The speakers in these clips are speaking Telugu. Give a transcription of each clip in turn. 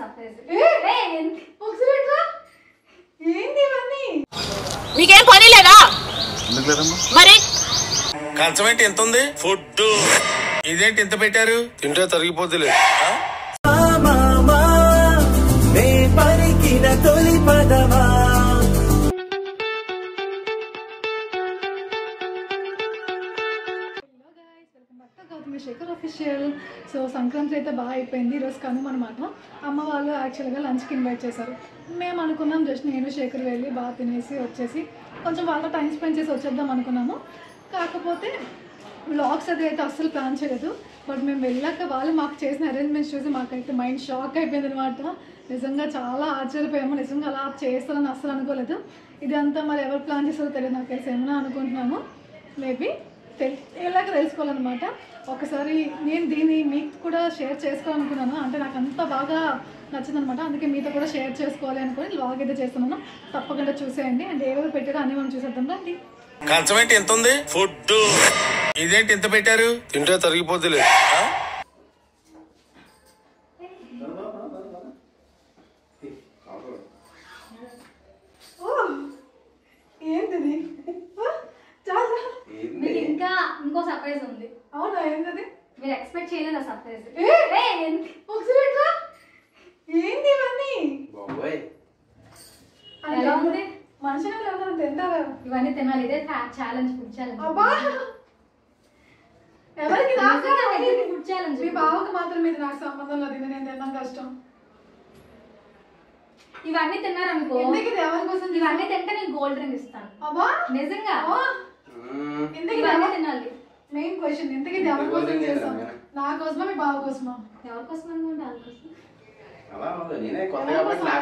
సర్ప్రైజ్. మీకేం పని లేదా? మరి కంచమేంటి ఎంత ఉంది? ఫుడ్ ఇదేంటి ఇంత పెట్టారు? తింటే తరిగిపోతులే. శేఖర్ అఫీషియల్. సో సంక్రాంతి అయితే బాగా అయిపోయింది. ఈరోజు కనుమ అనమాట. అమ్మ వాళ్ళు యాక్చువల్గా లంచ్కి ఇన్వైట్ చేశారు. మేము అనుకున్నాం జస్ట్ నేను శేఖర్ వెళ్ళి బాగా తినేసి వచ్చేసి కొంచెం వాళ్ళ టైం స్పెండ్ చేసి వచ్చేద్దాం అనుకున్నాము. కాకపోతే వ్లాగ్స్ అది అయితే అస్సలు ప్లాన్ చేయలేదు. బట్ మేము వెళ్ళాక వాళ్ళు మాకు చేసిన అరేంజ్మెంట్స్ చూసి మాకైతే మైండ్ షాక్ అయిపోయింది అనమాట. నిజంగా చాలా ఆశ్చర్యపోయాము. నిజంగా అలా చేస్తారని అస్సలు అనుకోలేదు. ఇది అంతా మరి ఎవరు ప్లాన్ చేస్తారో తెలియదు. నాకు తెలిసి ఏమన్నా అనుకుంటున్నాము. మేబీ ఎలాగ తెలుసుకోవాలన్నమాట. ఒకసారి నేను దీన్ని మీకు కూడా షేర్ చేసుకోవాలనుకున్నాను. అంటే నాకు అంత బాగా నచ్చిందనమాట. అందుకే మీతో కూడా షేర్ చేసుకోవాలి అనుకుని వ్లాగ్ అయితే చేస్తున్నాను. తప్పకుండా చూసేయండి. అండ్ ఎవరు పెట్టారో అన్నీ మనం చూసేద్దాం రండి. కంచమేంటి ఎంత ఉంది? ఫుడ్ ఇదేంటి ఇంత పెట్టారు? తింటే తరిగిపోతులే. ఏంటిది? ఇంకా ఇంకో సర్ప్రైజ్ ఉంది. అవునా? ఏంటది? మీరు ఎక్స్పెక్ట్ చేయలేదు సర్ప్రైజ్. ఏంటి ఇవన్నీ? ఎలా ఉంది? మనుషులు ఎవరైనా తింటారా? ఇవన్నీ తినాలి. ఇదే ఛాలెంజ్, ఫుడ్ ఛాలెంజ్. అబ్బా ఎవరికి? Food challenge. మీ బావకి మాత్రం ఇది నాకు సంబంధం లేదు. నేను తిన్నాం కష్టం. ఇవన్నీ తిన్నారనుకో, ఎవరి కోసం? ఇవన్నీ తింటే నేను గోల్డ్ రింగ్ ఇస్తాను. అబ్బా నిజంగా ఇవన్నీ తినాలి. మెయిన్ క్వశ్చన్, ఇంతకీ ఎవరి కోసం చేస్తాం? నా కోసమా మీ బావ కోసమా? ఎవరి కోసం అనుకోండి, వాళ్ళ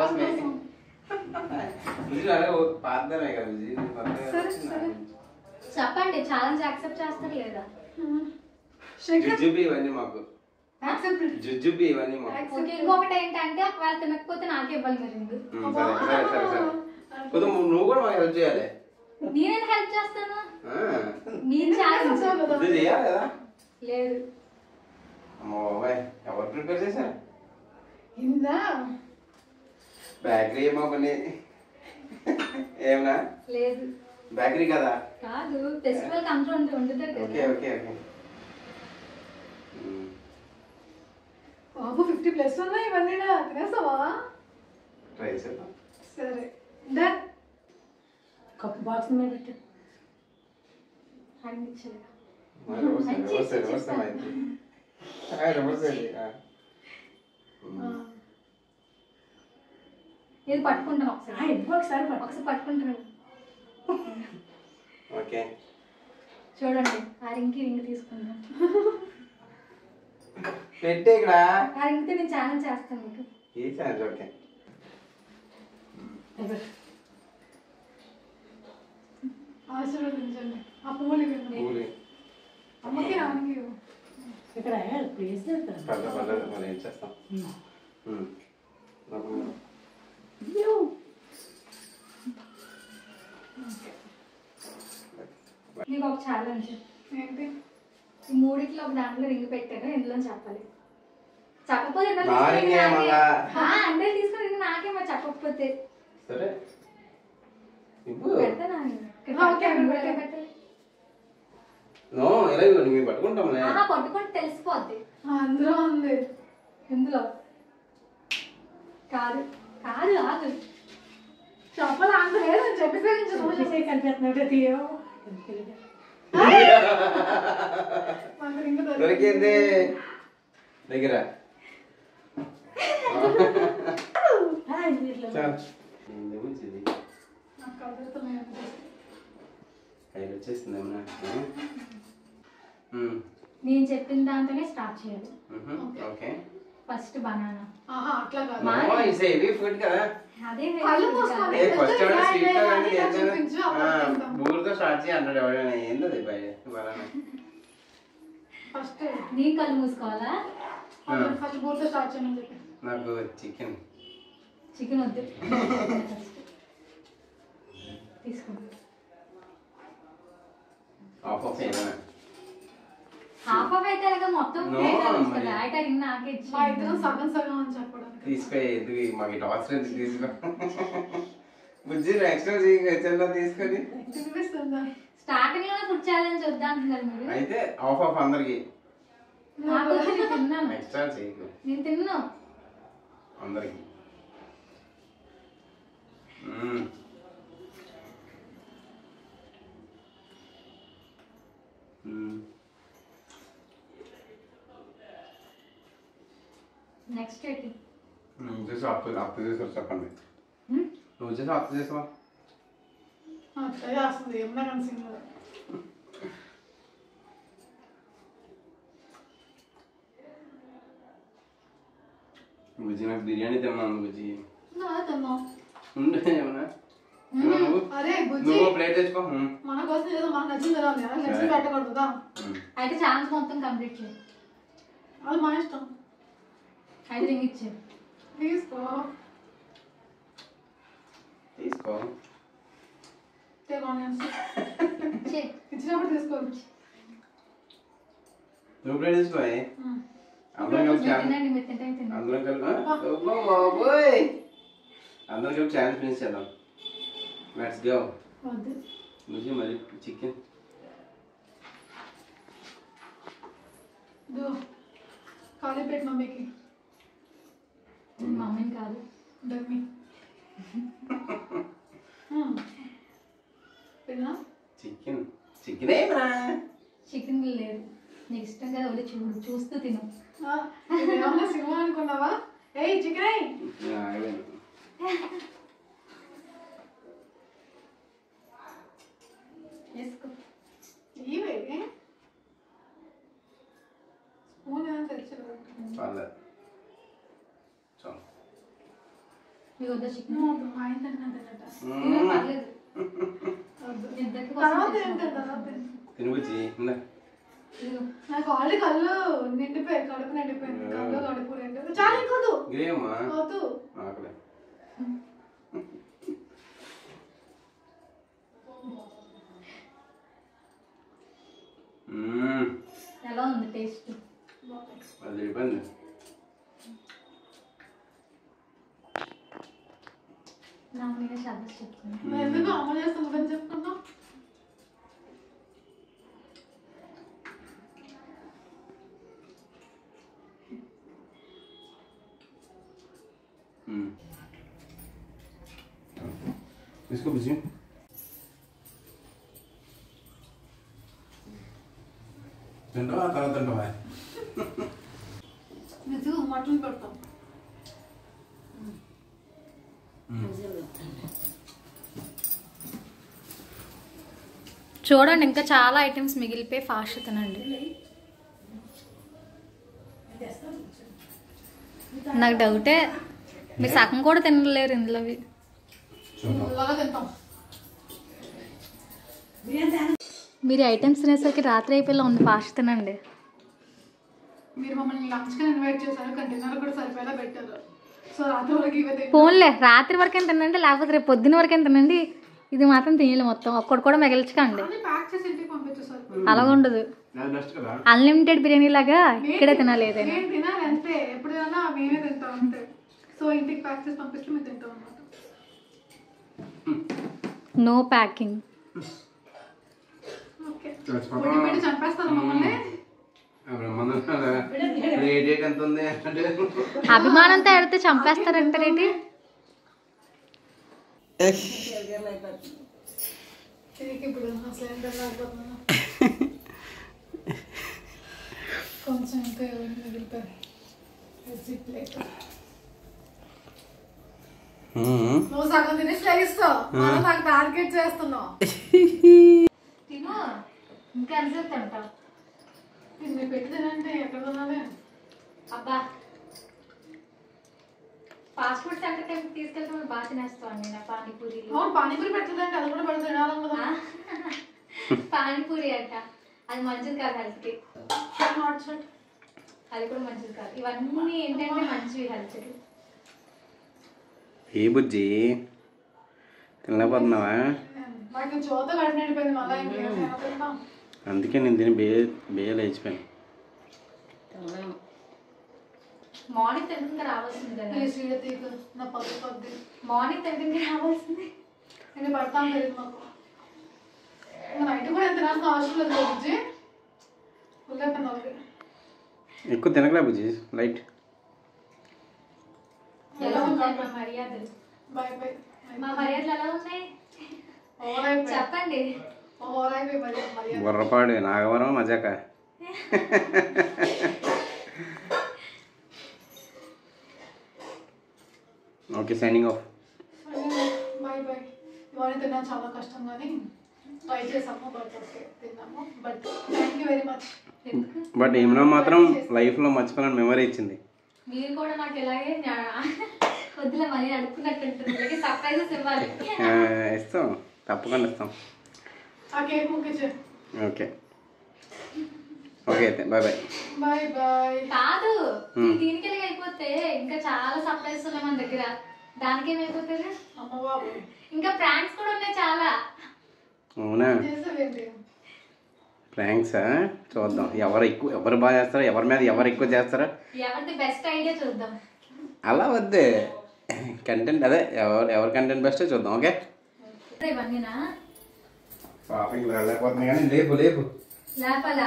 కోసం. చెప్పండి, ఛాలెంజ్ యాక్సెప్ట్ చేస్తారు లేదా? ఇంకొకటి ఏంటంటే ఒకవేళ తినకపోతే నాకే ఇవ్వాలి మీరు. నువ్వు కూడా మాకు హెల్ప్ చేయాలి. నేనేం హెల్ప్ చేస్తాను? మీరు ఛాలెంజ్ లేదు. ఎవరు ప్రిపేర్ చేశారు? బేకరీ ఏమో పని ఏమన్నా? లేదు బేకరీ కదా. కాదు, ఫెస్టివల్ కంట్రోల్ ఉంటుంది. Okay okay okay. బాబు 50+ ఉన్నాయి. ఇవన్నీ తినేస్తావా? ట్రై చేద్దాం. సరే డన్. కప్ బాక్స్ మీద పెట్టు. హ్యాండ్ ఇచ్చేది. ఇది పట్టుకుంటాను ఒకసారి. ఒకసారి పట్టుకుంటాను. ఓకే చూడండి, ఆ రింగ్ తీసుకుంటాను. పెట్టే ఇక్కడ. ఆ రింగ్ నేను ఛాలెంజ్ చేస్తాను మీకు. ఏ ఛాలెంజ్? ఓకే. ఆశీర్వదించండి. ఆ పూలు అమ్మకి నాన్నకి ఇక్కడ ప్లేస్ మనం ఏం చేస్తాం? మీకు ఒక ఛాలెంజ్. ఏంటి? ఈ మూడిట్లో ఒక దాంట్లో రింగ్ పెట్టాను, ఇందులో చెప్పాలి. చెప్పకపోతే అందరూ తీసుకుని నాకే మరి చెప్పకపోతే సరే పట్టుకుంటే తెలిసిపోద్ది. అందులో ఉంది. ఎందులో? కాదు కాదు కాదు చెప్పాలి. అందులో లేదని చెప్పేసి దొరికింది దగ్గర. వచ్చేస్తుంది. నేను చెప్పిన దాంతోనే స్టార్ట్ చేయాలి. ఓకే. First banana. అట్లా కాదు. ఫుడ్ కదా. అదే బూరుతో స్టార్ట్ చేయి అన్నాడు ఎవరైనా. ఏంటది బనానా? ఫస్ట్ నీ కళ్ళు మూసుకోవాలా? ఫస్ట్ బూరుతో స్టార్ట్ చేయమని చెప్పి. నాకు చికెన్ వద్దు. తీసుకోండి. హాఫ్ అయితే మొత్తం నాకే మా ఇద్దరం సగం సగం అని చెప్పడానికి తీసుకో ఎందుకు మాకు టార్చర్ ఎందుకు తీసుకో బుజ్జి ఎక్స్ట్రా చెల్లా తీసుకొని తినిపిస్తుందా? స్టార్టింగ్ లో ఫుడ్ ఛాలెంజ్ వద్దా అంటున్నారు మీరు. అయితే ఆఫ్ అందరికి నాకు వచ్చి నేను తిన్నాను. ఎక్స్ట్రా చేయకు నేను తిన్నా. అందరికి నెక్స్ట్ ఏంటి? చూసి అప్పు చేసారు చెప్పండి. నువ్వు చేసి అప్పు చేసావా? అత్తయ్య వస్తుంది ఏమన్నా కానీ సింగల్. బుజ్జి నాకు బిర్యానీ తిన్నాను బుజ్జి. తిన్నాం. ఉండే ఏమన్నా అరే బుజ్జి నువ్వు ప్లేట్ తెచ్చుకో. మన కోసం ఏదో మనకు నచ్చింది తినాలి కదా, నచ్చింది పెట్టకూడదుదా? అయితే ఛాన్స్ మొత్తం కంప్లీట్ చేయి. అది మా ఇష్టం. అయితే రింగ్ ఇచ్చే. తీసుకో తీసుకో ఇచ్చినప్పుడు తీసుకోవచ్చు. నువ్వు ప్లేట్ తెచ్చుకో. అందరం కలిసి తినండి, మీరు తింటే తినండి. అందరం కలిసి అందరం కలిసి ఛాన్స్ ఫినిష్ చేద్దాం. Let's go. వద్దు బుజ్జి మరి చికెన్ ఖాళీ పెట్టి మమ్మీకి. మమ్మీని కాదు, డమ్మీ. తిన్నా చికెన్ చికెన్ ఏమరా చికెన్ లేదు. నీకు ఇష్టం కదా, ఒకటి చూడు, చూస్తూ తిను. ఏమన్నా సినిమా అనుకున్నావా? ఏయ్ చికెన్ వేసుకో. ఇవే స్పూన్ ఏమైనా తెచ్చారు? పర్లేదు చాలు. మీకు వద్దా చికెన్? మా ఆయన తిన్నా తిన్నట. పర్లేదు. తర్వాత ఏంటి తర్వాత? తిను బుజ్జి ఇందా. నాకు ఆల్రెడీ కళ్ళు నిండిపోయాయి, కడుపు నిండిపోయింది. కళ్ళు కడుపు నిండిపోయి చాలా ఇంకొద్దు. ఇదేమ్మా వద్దు. ఆకలే. ఎలా ఉంది టేస్ట్? అది ఇబ్బంది. నాకు నేనే సజెస్ట్ చెప్తాను. ఎందుకు అమ్మ చేస్తాను నువ్వని చెప్తున్నావు? తీసుకో బుజ్జి. తింటావా తర్వాత తింటావా? నిజంగా మటన్ పెడతాం. చూడండి, ఇంకా చాలా ఐటమ్స్ మిగిలిపోయి ఫాస్ట్ తినండి. నాకు డౌటే, మీరు సగం కూడా తినలేరు ఇందులోవి. తింటాం. మీరు ఐటమ్స్ తినేసరికి రాత్రి అయిపోయేలా ఉంది, ఫాస్ట్ తినండి. మీరు మమ్మల్ని లంచ్కి ఇన్వైట్ చేశారు, కానీ డిన్నర్ కూడా సరిపోయేలా పెట్టారు. సో రాత్రి వరకు ఇవే తింటాం. ఫోన్లే, రాత్రి వరకేం తినండి, లేకపోతే రేపు పొద్దున్న వరకేం తినండి. ఇది మాత్రం తినేయాలి మొత్తం, ఒక్కటి కూడా మిగల్చకండి. ప్యాక్ చేసి ఇంటికి పంపించేసారు. అలాగ ఉండదు, అన్లిమిటెడ్ బిర్యానీ లాగా ఇక్కడే తినాలి. ఏదైనా నేను తినాలి అంతే, ఎప్పుడైనా మేమే తింటాం అంతే. సో ఇంటికి ప్యాక్ చేసి పంపిస్తే మేము తింటాం అన్నమాట. No packing. ఓకే, పెట్టి చంపేస్తారు మమ్మల్ని. అభిమానంతో ఆడితే చంపేస్తారంటే రేటి. ఇప్పుడు అసలు ఏం తినలేకపోతున్నాను. కొంచెం ఇంకా ఎవరిని మిగిలిపోయి నువ్వు సగం తినేసి లెగిస్తావు, నాకు టార్గెట్ చేస్తున్నావు. తిను, ఇంకా ఎంతసేపు తింటావు? మీరు పెట్టి తినంటే ఎక్కడ తినాలి? అబ్బా, ఫాస్ట్ ఫుడ్ సెంటర్ తీసుకెళ్తే మనం బాగా తినేస్తామండి. నా పానీపూరీలు. పానీపూరి పెట్టదంటే అది కూడా పెడితే తినాలి కదా. పానీపూరి అంట, అది మంచిది కాదు హెల్త్కి. అది కూడా మంచిది కాదు. ఇవన్నీ ఏంటంటే మంచివి హెల్త్కి. ఏ బుజ్జి తినలేకపోతున్నావా? నాకు చోత కడుపు నిండిపోయింది, మళ్ళీ ఇంకేం తింటాం. అందుకే నేను తిని బేయ లేచిపోయాను. మార్నింగ్ తినకుండా రావాల్సింది కదా. ప్లీజ్ శ్రీయ తీకు నా పద్దు మార్నింగ్ తినకుండా రావాల్సింది. నేను పడతాను తెలియదు మాకు. నైట్ కూడా ఎంత తినాల్సిన అవసరం లేదు బుజ్జి. ఫుల్ అయిపోయింది. ఎక్కువ తినకలే బుజ్జి, లైట్. ఎలా ఉన్నాయి మా మర్యాదలు? Bye bye. మా మర్యాదలు ఎలా ఉన్నాయి చెప్పండి. బుర్రపాడు నాగవరం మజాక. Okay, signing off. Bye bye. ఇవన్నీ తిన్నాను చాలా కష్టం కానీ ట్రై చేసాము. బట్ ఓకే తిన్నాము. But thank you very much. But ఏమైనా మాత్రం లైఫ్లో మర్చిపోయిన మెమరీ ఇచ్చింది. మీరు కూడా నాకు ఇలాగే కొద్దిగా మనీ అడుక్కున్నట్టు సర్ప్రైజెస్ ఇవ్వాలి. ఇస్తాం, తప్పకుండా ఇస్తాం. ఆ కేక్ ముక్కించు. ఓకే ఓకే అయితే బాయ్ బాయ్. Bye bye. కాదు దీనికి అయిపోతే ఇంకా చాలా సర్ప్రైజెస్ ఉన్నాయి మన దగ్గర. దానికి ఏమైపోతుంది? అమ్మ బాబు ఇంకా ప్రాంక్స్ కూడా ఉన్నాయి చాలా. అవునా? చేసావేంటి? ప్రాంక్స్ చూద్దాం. ఎవరు బాగా చేస్తారో, ఎవరి మీద ఎవరు ఎక్కువ చేస్తారో, ఎవరిది బెస్ట్ ఐడియా చూద్దాం. అలా వద్దే, కంటెంట్ అదే ఎవరి కంటెంట్ బెస్టో చూద్దాం. ఓకే ఇవన్నీనా షాపింగ్ వెళ్ళకపోతుంది కానీ లేపు లేపు లేపాలా?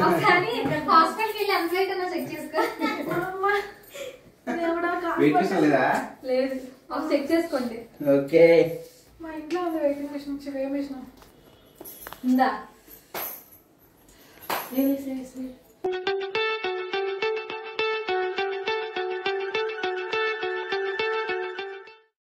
ఒకసారి హాస్పిటల్కి వెళ్ళి ఎంత వెయిట్ అన్నా చెక్ చేసుకో. లేదా? లేదు, ఒక చెక్ చేసుకోండి. ఓకే, మా ఇంట్లో ఉంది వెయిటింగ్ మిషన్. వేయ మిషన్ ఉందా?